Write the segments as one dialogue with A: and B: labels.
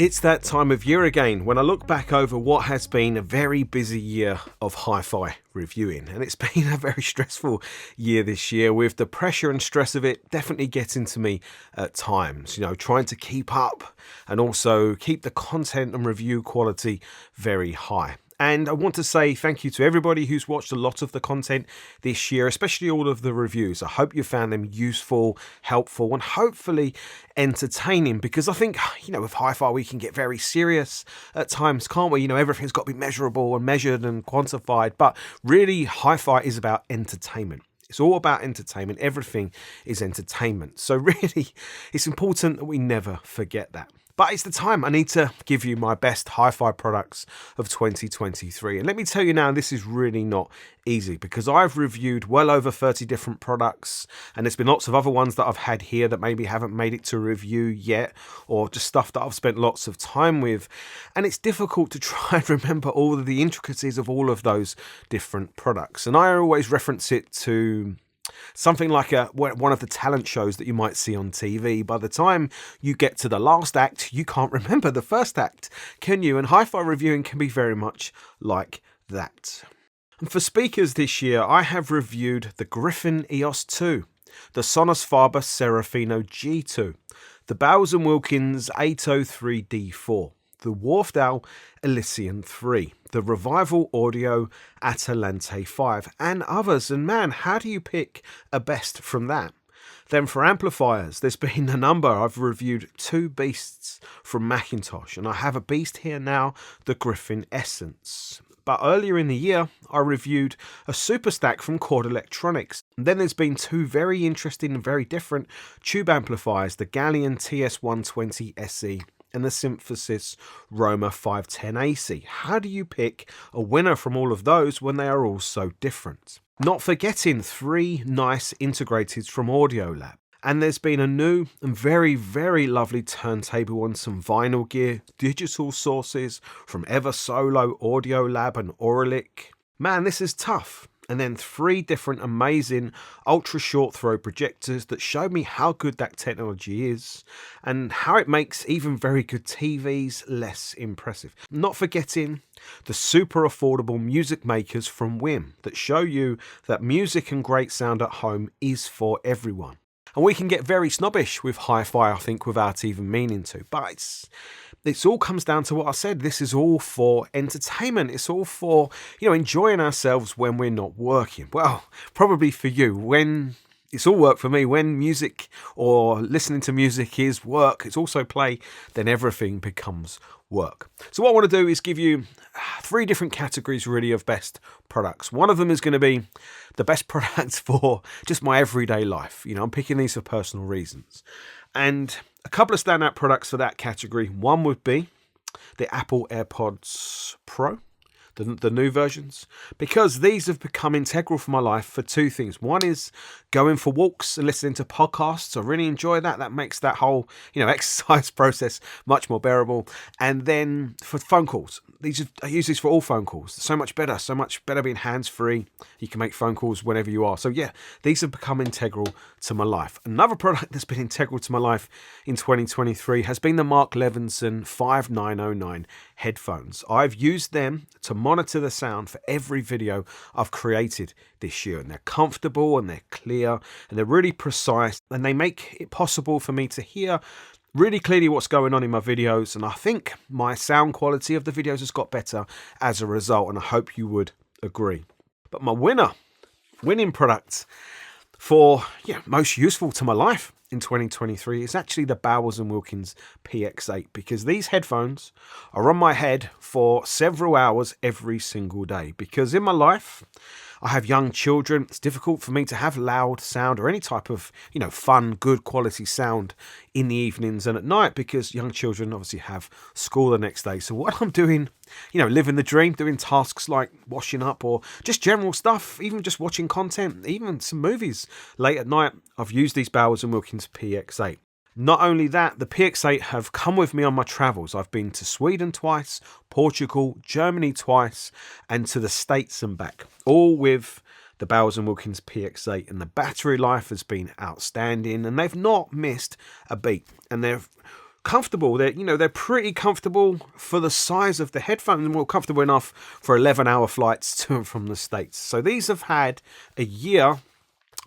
A: It's that time of year again when I look back over what has been a very busy year of hi-fi reviewing, and it's been a very stressful year this year, with the pressure and stress of it definitely getting to me at times, trying to keep up and also keep the content and review quality very high. And I want to say thank you to everybody who's watched a lot of the content this year, especially all of the reviews. I hope you found them useful, helpful, and hopefully entertaining, because I think, with hi-fi we can get very serious at times, can't we? Everything's got to be measurable and measured and quantified, but really hi-fi is about entertainment. It's all about entertainment. Everything is entertainment. So really, it's important that we never forget that. But it's the time I need to give you my best hi-fi products of 2023. And let me tell you now, this is really not easy, because I've reviewed well over 30 different products, and there's been lots of other ones that I've had here that maybe haven't made it to review yet, or just stuff that I've spent lots of time with. And it's difficult to try and remember all of the intricacies of all of those different products. And I always reference it to something like one of the talent shows that you might see on TV. By the time you get to the last act, you can't remember the first act, can you? And hi-fi reviewing can be very much like that. And for speakers this year, I have reviewed the Griffin EOS 2, the Sonos Faber Serafino G2, the Bowers & Wilkins 803D4, the Wharfedale Elysian 3, the Revival Audio Atalante 5, and others. And man, how do you pick a best from that? Then for amplifiers, there's been a number. I've reviewed two beasts from Macintosh, and I have a beast here now, the Griffin Essence. But earlier in the year, I reviewed a super stack from Chord Electronics. And then there's been two very interesting and very different tube amplifiers, the Galleon TS120 SE and the Synthesis Roma 510 AC. How do you pick a winner from all of those when they are all so different? Not forgetting three nice integrateds from Audiolab. And there's been a new and very, very lovely turntable and some vinyl gear, digital sources from Eversolo, Audiolab and Auralic. Man, this is tough. And then three different amazing ultra short throw projectors that show me how good that technology is and how it makes even very good TVs less impressive. Not forgetting the super affordable music makers from Wim that show you that music and great sound at home is for everyone. And we can get very snobbish with hi-fi, I think, without even meaning to. But it all comes down to what I said. This is all for entertainment. It's all for, enjoying ourselves when we're not working. Well, probably for you, when it's all work for me. When music or listening to music is work, it's also play, then everything becomes work. So what I want to do is give you three different categories really of best products. One of them is going to be the best products for just my everyday life. I'm picking these for personal reasons. And a couple of standout products for that category. One would be the Apple AirPods Pro, the new versions, because these have become integral for my life for two things. One is going for walks and listening to podcasts. I really enjoy that. That makes that whole, exercise process much more bearable. And then for phone calls, I use these for all phone calls. So much better being hands-free. You can make phone calls whenever you are. So yeah, these have become integral to my life. Another product that's been integral to my life in 2023 has been the Mark Levinson 5909 headphones. I've used them to monitor the sound for every video I've created this year, and they're comfortable and they're clear and they're really precise, and they make it possible for me to hear really clearly what's going on in my videos. And I think my sound quality of the videos has got better as a result, and I hope you would agree. But my winning product for most useful to my life in 2023 is actually the Bowers & Wilkins PX8, because these headphones are on my head for several hours every single day. Because in my life, I have young children. It's difficult for me to have loud sound or any type of, fun, good quality sound in the evenings and at night, because young children obviously have school the next day. So what I'm doing, living the dream, doing tasks like washing up or just general stuff, even just watching content, even some movies late at night, I've used these Bowers & Wilkins PX8. Not only that, the PX8 have come with me on my travels. I've been to Sweden twice, Portugal, Germany twice, and to the States and back, all with the Bowers & Wilkins PX8, and the battery life has been outstanding, and they've not missed a beat, and they're comfortable. They're pretty comfortable for the size of the headphones, and more comfortable enough for 11-hour flights to and from the States. So these have had a year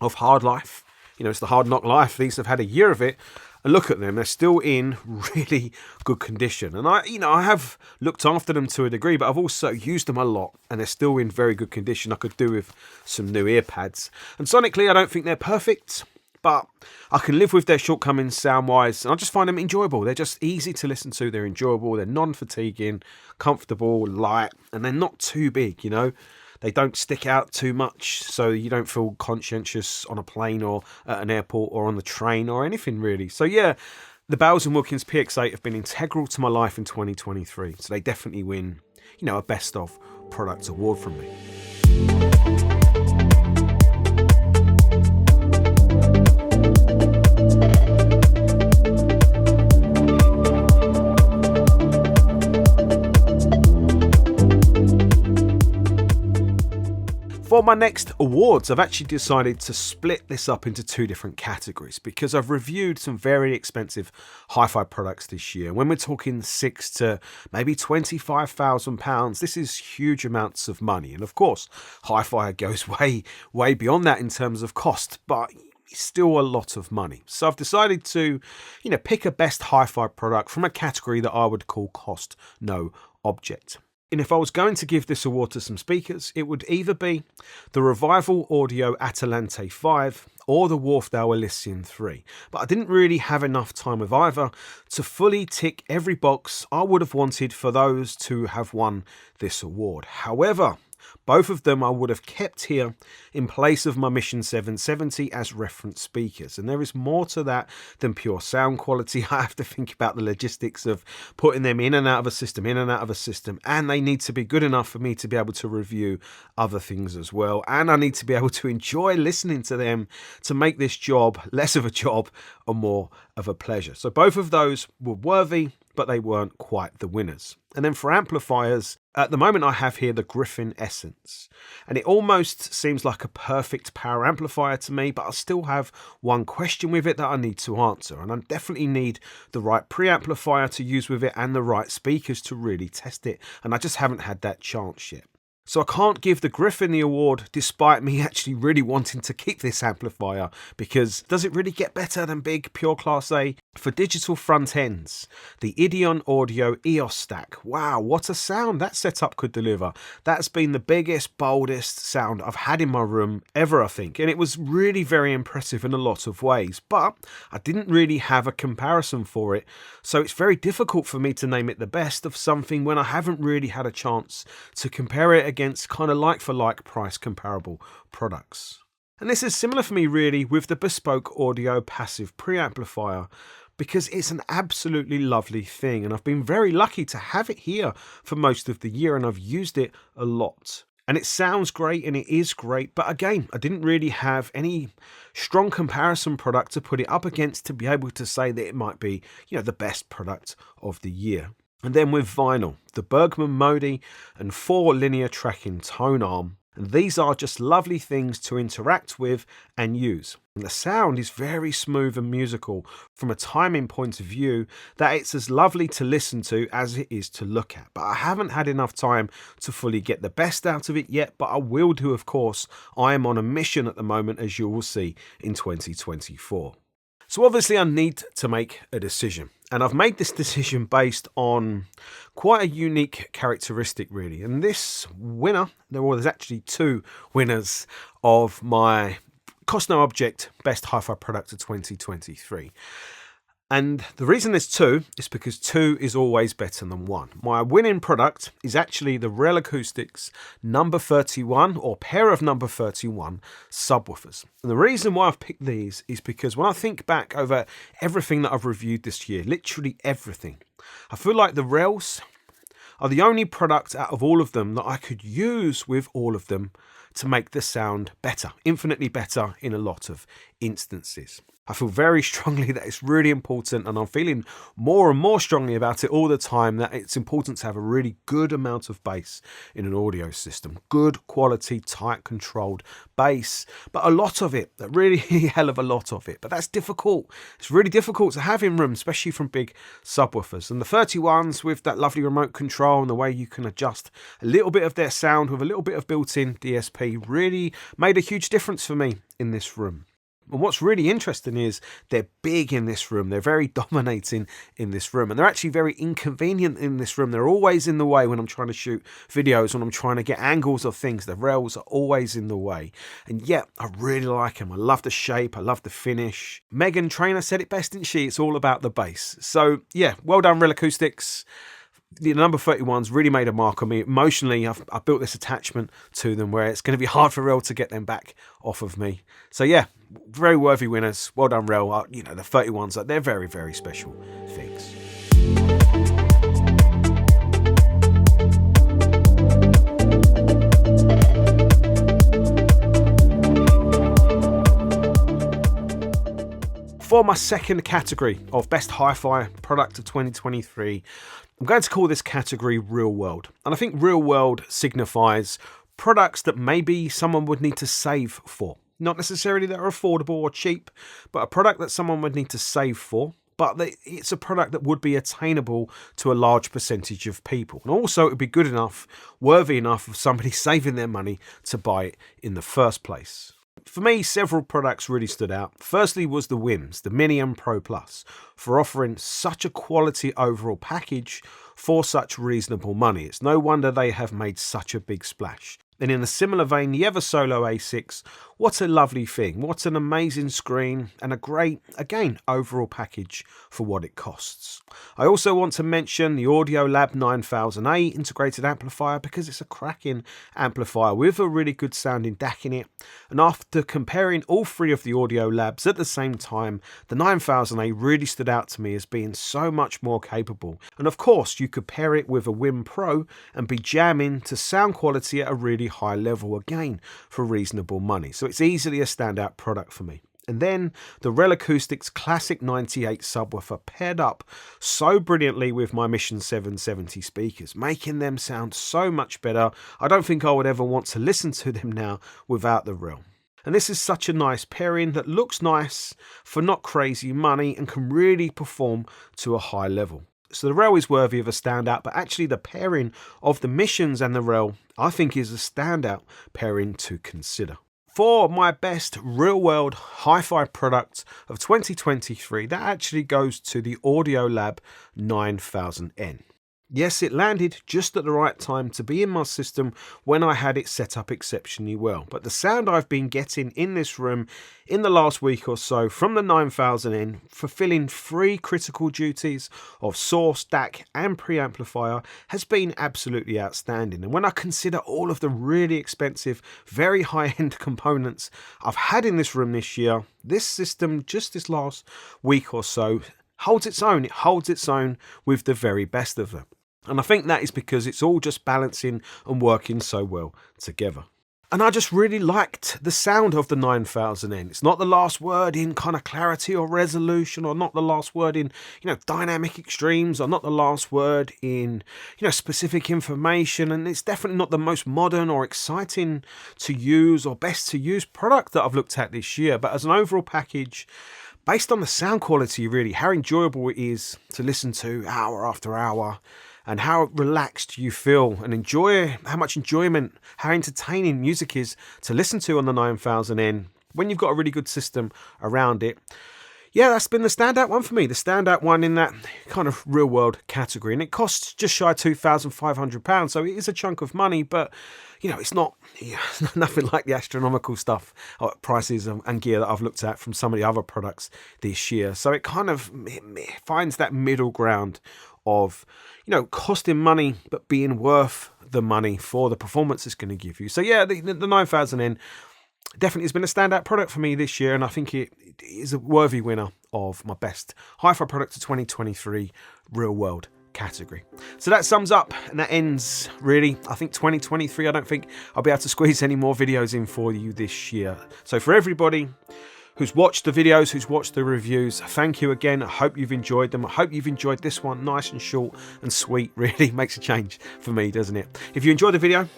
A: of hard life. It's the hard knock life. These have had a year of it. And look at them, they're still in really good condition. And I have looked after them to a degree, but I've also used them a lot, and they're still in very good condition. I could do with some new ear pads. And sonically, I don't think they're perfect, but I can live with their shortcomings sound-wise, and I just find them enjoyable. They're just easy to listen to, they're enjoyable, they're non-fatiguing, comfortable, light, and they're not too big, They don't stick out too much, so you don't feel conscientious on a plane or at an airport or on the train or anything really. So yeah, the Bowers & Wilkins PX8 have been integral to my life in 2023. So they definitely win, a Best of Product award from me. For my next awards, I've actually decided to split this up into two different categories because I've reviewed some very expensive hi-fi products this year. When we're talking $6,000 to maybe £25,000, this is huge amounts of money. And of course, hi-fi goes way beyond that in terms of cost, but it's still a lot of money. So I've decided to, pick a best hi-fi product from a category that I would call cost no object. And if I was going to give this award to some speakers, it would either be the Revival Audio Atalante 5 or the Wharfdale Elysian 3. But I didn't really have enough time with either to fully tick every box I would have wanted for those to have won this award. However, both of them I would have kept here in place of my Mission 770 as reference speakers. And there is more to that than pure sound quality. I have to think about the logistics of putting them in and out of a system, and they need to be good enough for me to be able to review other things as well. And I need to be able to enjoy listening to them to make this job less of a job and more of a pleasure. So both of those were worthy, but they weren't quite the winners. And then for amplifiers, at the moment I have here the Griffin Essence. And it almost seems like a perfect power amplifier to me, but I still have one question with it that I need to answer. And I definitely need the right preamplifier to use with it and the right speakers to really test it. And I just haven't had that chance yet. So I can't give the Griffin the award despite me actually really wanting to keep this amplifier, because does it really get better than big pure class A? For digital front ends, the Ideon Audio EOS stack. Wow, what a sound that setup could deliver. That's been the biggest, boldest sound I've had in my room ever, I think. And it was really very impressive in a lot of ways, but I didn't really have a comparison for it. So it's very difficult for me to name it the best of something when I haven't really had a chance to compare it against kind of like for like price comparable products. And this is similar for me really with the Bespoke Audio passive preamplifier, because it's an absolutely lovely thing, and I've been very lucky to have it here for most of the year, and I've used it a lot. And it sounds great and it is great, but again, I didn't really have any strong comparison product to put it up against to be able to say that it might be, the best product of the year. And then with vinyl, the Bergman Modi and 4 linear tracking tone arm. And these are just lovely things to interact with and use. And the sound is very smooth and musical from a timing point of view, that it's as lovely to listen to as it is to look at. But I haven't had enough time to fully get the best out of it yet, but I will do, of course. I am on a mission at the moment, as you will see in 2024. So obviously I need to make a decision, and I've made this decision based on quite a unique characteristic really. And this winner, there's actually 2 winners of my Cost No Object Best Hi-Fi Product of 2023. And the reason there's 2 is because 2 is always better than 1. My winning product is actually the Rel Acoustics number 31 or pair of number 31 subwoofers. And the reason why I've picked these is because when I think back over everything that I've reviewed this year, literally everything, I feel like the Rels are the only product out of all of them that I could use with all of them to make the sound better, infinitely better in a lot of instances. I feel very strongly that it's really important, and I'm feeling more and more strongly about it all the time, that it's important to have a really good amount of bass in an audio system. Good quality, tight, controlled bass, but a lot of it, a really hell of a lot of it. But that's difficult. It's really difficult to have in rooms, especially from big subwoofers. And the 31s with that lovely remote control and the way you can adjust a little bit of their sound with a little bit of built-in DSP really made a huge difference for me in this room. And what's really interesting is they're big in this room. They're very dominating in this room. And they're actually very inconvenient in this room. They're always in the way when I'm trying to shoot videos, when I'm trying to get angles of things. The rails are always in the way. And yet, I really like them. I love the shape. I love the finish. Megan Trainor said it best, didn't she? It's all about the bass. So, yeah, well done, Real Acoustics. The number 31s really made a mark on me. Emotionally, I've built this attachment to them where it's going to be hard for Rel to get them back off of me. So yeah, very worthy winners. Well done, Rel. You know, the 31s, they're very, very special things. For my second category of best hi-fi product of 2023, I'm going to call this category Real World. And I think Real World signifies products that maybe someone would need to save for. Not necessarily that are affordable or cheap, but a product that someone would need to save for. But it's a product that would be attainable to a large percentage of people. And also it would be good enough, worthy enough of somebody saving their money to buy it in the first place. For me, several products really stood out. Firstly was the Wims, the Mini and Pro Plus, for offering such a quality overall package for such reasonable money. It's no wonder they have made such a big splash. And in a similar vein, the Eversolo A6, what a lovely thing. What an amazing screen and a great, again, overall package for what it costs. I also want to mention the Audiolab 9000A integrated amplifier because it's a cracking amplifier with a really good sounding DAC in it. And after comparing all three of the Audiolabs at the same time, the 9000A really stood out to me as being so much more capable. And of course, you could pair it with a Wim Pro and be jamming to sound quality at a really high level again for reasonable money. So it's easily a standout product for me. And then the Real Acoustics Classic 98 subwoofer paired up so brilliantly with my Mission 770 speakers, making them sound so much better. I don't think I would ever want to listen to them now without the Real. And this is such a nice pairing that looks nice for not crazy money and can really perform to a high level. So the Real is worthy of a standout, but actually the pairing of the Missions and the Real, I think, is a standout pairing to consider. For my best real world hi-fi product of 2023, that actually goes to the Audiolab 9000N. Yes, it landed just at the right time to be in my system when I had it set up exceptionally well. But the sound I've been getting in this room in the last week or so from the 9000N, fulfilling three critical duties of source, DAC and preamplifier, has been absolutely outstanding. And when I consider all of the really expensive, very high-end components I've had in this room this year, this system just this last week or so holds its own. It holds its own with the very best of them. And I think that is because it's all just balancing and working so well together. And I just really liked the sound of the 9000N. It's not the last word in kind of clarity or resolution, or not the last word in, dynamic extremes, or not the last word in, specific information. And it's definitely not the most modern or exciting to use or best to use product that I've looked at this year. But as an overall package, based on the sound quality, really, how enjoyable it is to listen to hour after hour, and how relaxed you feel and enjoy, how much enjoyment, how entertaining music is to listen to on the 9000N when you've got a really good system around it. Yeah, that's been the standout one for me, the standout one in that kind of real world category. And it costs just shy of £2,500, so it is a chunk of money, but it's not nothing like the astronomical stuff, prices and gear that I've looked at from some of the other products this year. So it kind of finds that middle ground of, costing money, but being worth the money for the performance it's going to give you. So yeah, the 9000N definitely has been a standout product for me this year, and I think it is a worthy winner of my best hi-fi product of 2023 real world category. So that sums up and that ends really, I think, 2023. I don't think I'll be able to squeeze any more videos in for you this year. So for everybody, who's watched the videos, who's watched the reviews. Thank you again. I hope you've enjoyed them. I hope you've enjoyed this one. Nice and short and sweet. Really makes a change for me, doesn't it? If you enjoyed the video,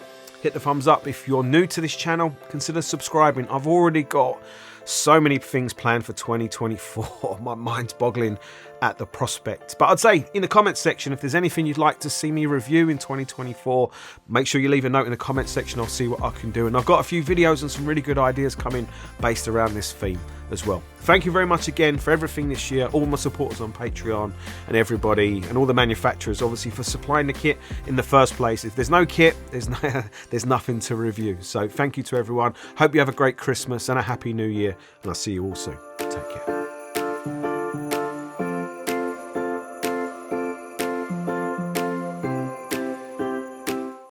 A: hit the thumbs up. If you're new to this channel, consider subscribing. I've already got so many things planned for 2024. My mind's boggling at the prospect. But I'd say in the comments section, if there's anything you'd like to see me review in 2024, make sure you leave a note in the comments section. I'll see what I can do. And I've got a few videos and some really good ideas coming based around this theme as well. Thank you very much again for everything this year, all my supporters on Patreon and everybody and all the manufacturers obviously for supplying the kit in the first place. If there's no kit, there's nothing to review. So thank you to everyone. Hope you have a great Christmas and a happy new year, and I'll see you all soon. Take care.